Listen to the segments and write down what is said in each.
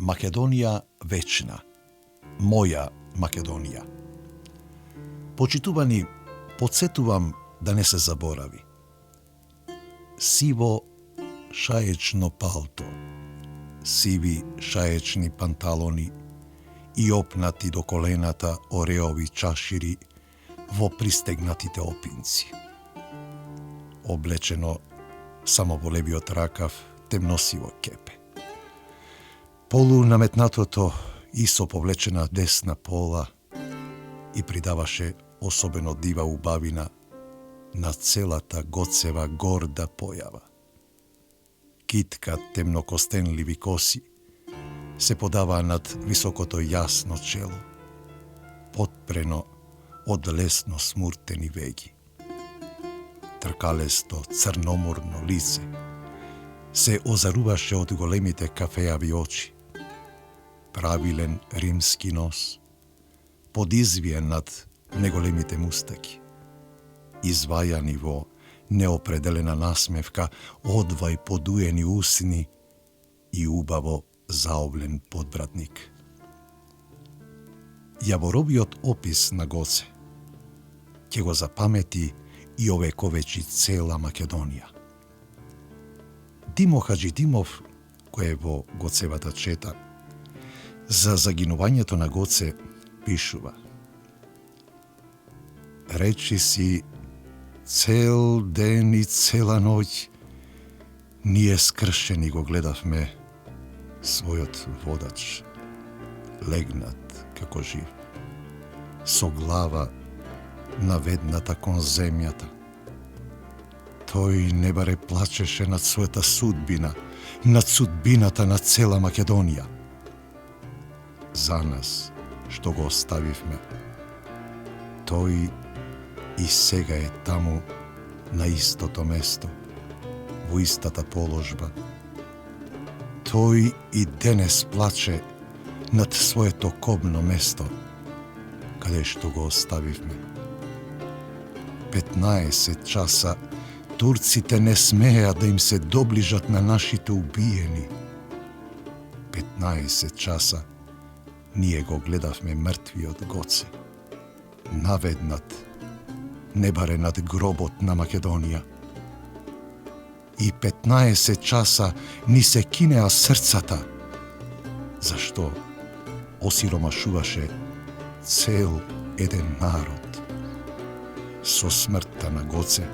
Македонија вечна, моја Македонија. Почитувани, подсетувам да не се заборави. Сиво шаечно палто, сиви шаечни панталони и опнати до колената ореови чашири во пристегнатите опинци. Облечено само во левиот ракав темносиво кепе. Полу наметнатото и со повлечена десна пола и придаваше особено дива убавина на целата Гоцева горда појава. Китка темнокостенливи коси се подаваа над високото јасно чело, потпрено од лесно смуртени веги. Тркалесто црноморно лице се озаруваше од големите кафеави очи, правилен римски нос, подизвиен над неголемите мустаки, извајани во неопределена насмевка, одвај подуени усни и убаво заоблен подбрадник. Јаворовиот опис на Гоце ќе го запамети и овековечи цела Македонија. Димо Хаџидимов, кој е во Гоцевата чета, за загинувањето на Гоце пишува: речи си цел ден и цела ноќ, ние скршени го гледавме својот водач, легнат како жив, со глава наведната кон земјата. Тој не баре плачеше над својата судбина, над судбината на цела Македонија. За нас, што го оставивме, тој и сега е таму на истото место, во истата положба. Тој и денес плаче над своето кобно место, каде што го оставивме. 15 часа турците не смееа да им се доближат на нашите убиени. 15 часа ние го гледавме мртвиот Гоце, наведнат, не баре над гробот на Македонија. И 15 часа ни се кинеа срцата, зашто осиромашуваше цел еден народ. Со смртта на Гоце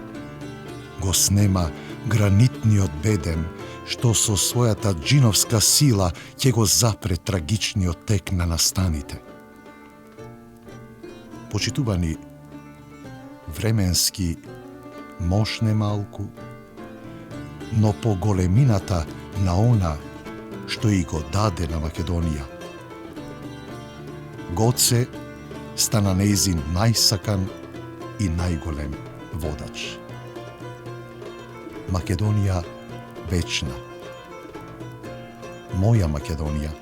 го снема гранитниот бедем, што со својата џиновска сила ќе го запре трагичниот тек на настаните. Почитувани, временски мошне малку, но по големината на она што и го даде на Македонија. Гоце стана нејзин најсакан и најголем водач. Македонија вечна. Моја Македонија,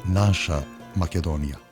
наша Македонија.